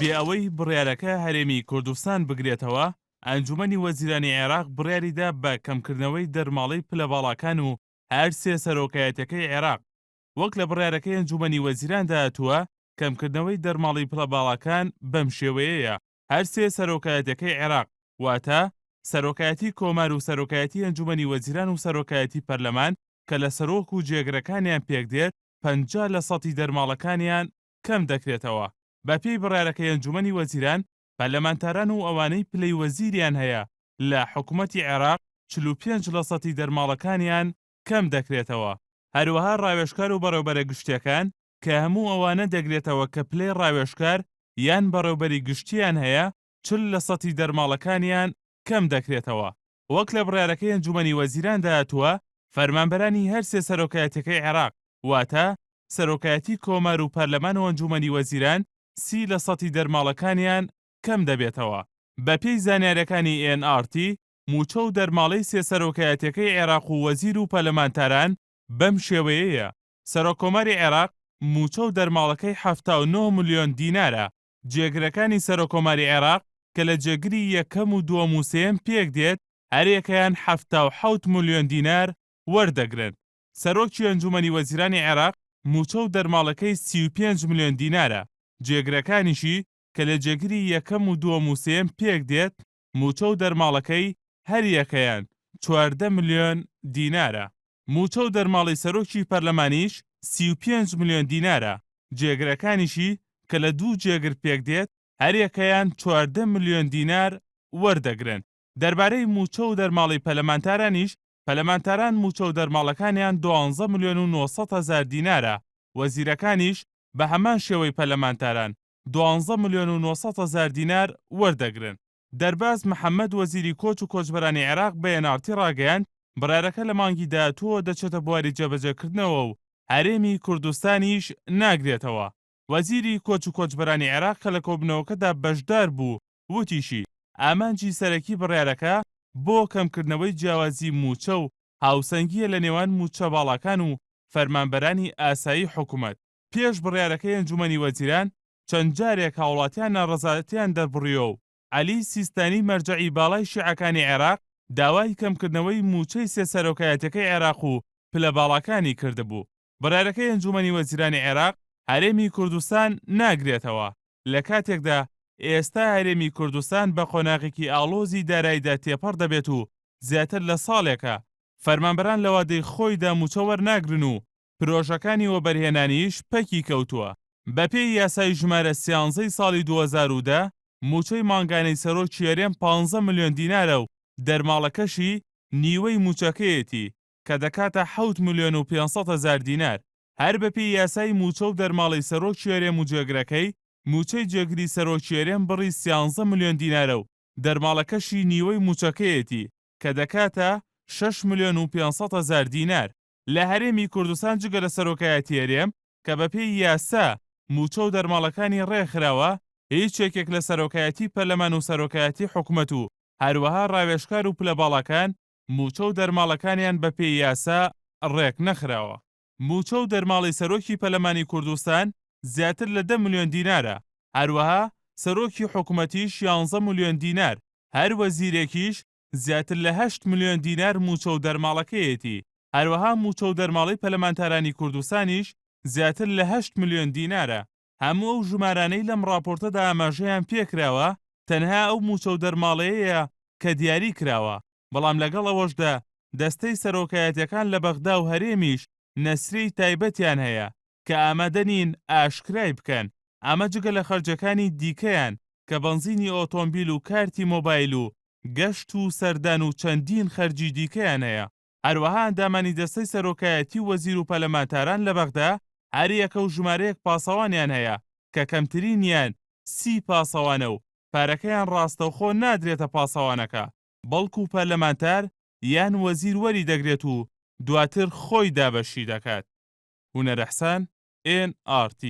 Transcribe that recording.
بێ ئەوەی بڕیارەکە هەرێمی کوردستان بگرێتەوە، ئەنجومەنی وەزیرانی عێراق بڕیاریدا بە کەمکردنەوەی دەرماڵەی پلەباڵەکان و هەر سێ سەرۆکایەتیەکەی عێراق. وەک لە بڕیارەکەی ئەنجومەنی وەزیراندا هاتووە، کەمکردنەوەی دەرماڵی پلەباڵەکان بەم شێوەیەیە: هەر سێ سەرۆکایەتیەکەی عێراق، واتە سەرۆکایەتی کۆمار و سەرۆکایەتی ئەنجومەنی وەزیران و سەرۆکایەتی پەرلەمان کە لە سەرۆک و جێگرەکانیان پێکدێت 50% دەرماڵەکانیان کەم دەکرێتەوە. بەپێی بڕیارەکەی ئەنجومەنی وەزیران، پەرلەمانتاران و ئەوانەی پلەی وەزیریان هەیە لە حکوومەتی عێراق 45% دەرماڵەکانیان کەم دەکرێتەوە. هەروەها ڕاوێژکار و بەڕێوەبەرە گشتیەکان کە هەموو ئەوانە دەگرێتەوە کە پلەی ڕاوێژکار یان بەڕێوەبەری گشتیان هەیە 40% دەرماڵەکانیان کەم دەکرێتەوە. وەک لە بڕیارەکەی ئەنجومەنی وەزیراندا هاتووە، فەرمانبەرانی هەر سێ سەرۆکایەتیەکەی عێراق، واتە سەرۆکایەتی کۆمار و پەرلەمان و ئەنجومەنی وەزیران 30% دەرماڵەکانیان کەم دەبێتەوە. بەپێی زانیاریەکانی NRT، موچە و دەرماڵەی سێ سەرۆکایەتیەکەی عێراق و وەزیر و پەرلەمانتاران بەم شێوەیەیە: سەرۆکۆماری عێراق موچە و دەرماڵەکەی 79 ملیۆن دینارە. جێگرەکانی سەرۆکۆماری عێراق کە لە جێگری یەکەم و دووەم و سێیەم پێک دێت، هەریەکەیان 77 ملیۆن دینار وەردەگرن. سەرۆکی ئەنجومەنی وەزیرانی عێراق موچە و دەرماڵەکەی 35 ملیۆن دینارە. جێگرەکانیشی کە لە جێگری یەکەم و دووەم و سێیەم پێک دێت، موچە و دەرماڵەکەی هەریەکەیان 14 ملیۆن دینارە. موچە و دەرماڵی سەرۆکی پەرلەمانیش 35 ملیۆن دینارە. جێگرەکانیشی کە لە دوو جێگر پێک دێت، هەریەکەیان 14 ملیۆن دینار وەردەگرن. دەربارەی موچە و دەرماڵی پەرلەمانتارانیش، پەرلەمانتاران موچە و دەرماڵەکانیان 12 ملیۆن و 900 هەزار دینارە. وەزیرەکانیش بە هەمان شێوەی پەرلەمانتاران 12 ملیۆن و 900 هەزار دینار وەردەگرن. دەرباز محەممەد وەزیری کۆچ و کۆچبەرانی عێراق بە NRT ڕاگەیاند بڕیارەکە لە مانگی داهاتووە دەچێتە بواری جێبەجێکردنەوە و هەرێمی کوردستانیش ناگرێتەوە. وەزیری کۆچ و کۆچبەرانی عێراق کە لە کۆبنەوەکەدا بەشدار بوو، وتیشی ئامانجی سەرەکی بڕیارەکە بۆ کەمکردنەوەی جیاوازی موچە و هاوسەنگیە لە نێوان موچە باڵەکان و فەرمانبەرانی ئاسایی حکوومەت. پێش بڕیارەکەی ئەنجومەنی وەزیران چەند جارێک هاوڵاتیان ناڕەزایەتیان دەربڕیەوە و عەلی سیستانی مەرجەعی باڵای شیعەکانی عێراق داوای کەمکردنەوەی موچەی سێ سەرۆکایەتیەکەی عێراق و پلە باڵەکانی کردبوو. بڕیارەکەی ئەنجومەنی وەزیرانی عێراق هەرێمی کوردستان ناگرێتەوە، لە کاتێکدا ئێستا هەرێمی کوردستان بە قۆناغێکی ئاڵۆزی داراییدا تێپەڕ دەبێت و زیاتر لە ساڵێکە فەرمانبەران لە وادەی خۆیدا موچە وەرناگرن و پرۆژەکانی وەبەرهێنانیش پەکی کەوتووە. بەپێی یاسای ژمارە 13 ساڵی 2010، موچەی مانگانەی سەرۆکی هەرێم 15 ملیۆن دینارە و دەرماڵەکەشی نیوەی موچەکەیەتی کە دەکاتە 7 ملیۆن و 500 هەزار دینار. هەر بەپێی یاسای موچە و دەرماڵی سەرۆکی هەرێم و جێگرەکەی، موچەی جێگری سەرۆکی هەرێم بڕی 13 ملیۆن دینارە و دەرماڵەکەشی نیوەی موچەکەیەتی کە دەکاتە 6 ملیۆن و 500 هەزار دینار. لە هەرێمی کوردستان جگە لە سەرۆکایەتی هەرێم کە بەپێی یاسا موچە و دەرماڵەکانی ڕێکخراوە، هیچ یەکێک لە سەرۆکایەتی پەرلەمان و سەرۆکایەتی حکوومەت و هەروەها ڕاوێژکار و پلە باڵەکان موچە و دەرماڵەکانیان بەپێی یاسا ڕێک نەخراوە. موچە و دەرماڵی سەرۆکی پەرلەمانی کوردستان زیاتر لە 10 ملیۆن دینارە. هەروەها سەرۆکی حکوومەتیش 11 ملیۆن دینار. هەر وەزیرێکیش زیاتر لە 8 ملیۆن دینار موچە و دەرماڵەکەیەتی. هەروەها موچە و دەرماڵی پەرلەمانتارانی کوردستانیش زیاتر لە 8 ملیۆن دینارە. هەموو ئەو ژمارانەی لەم ڕاپۆرتەدا ئاماژەیان پێکراوە تەنها ئەو موچە و دەرماڵەیەیە کە دیاری کراوە. بەڵام لەگەڵ ئەوەشدا دەستەی سەرۆکایەتیەکان لە بەغدا و هەرێمیش نەسرەی تایبەتیان هەیە کە ئامادە نین ئاشکرای بکەن. ئەمە جگە لە خەرجەکانی دیکەیان کە بەنزینی ئۆتۆمبیل و کارتی مۆبایل و گەشت و سەردان و چەندین خەرجی دیکەیان هەیە. هەروەها ئەندامانی دەستەی سەرۆکایەتی و وەزیر و پەرلەمانتاران لە بەغدا هەریەکە و ژمارەیەک پاسەوانیان هەیە کە کەمترینیان 30 پاسەوانە و پارەکەیان ڕاستەوخۆ نادرێتە پاسەوانەکە، بەڵکو پەرلەمانتار یان وەزیر وەری دەگرێت و دواتر خۆی دابەشی دەکات. هونەر ئەحسان، NRT.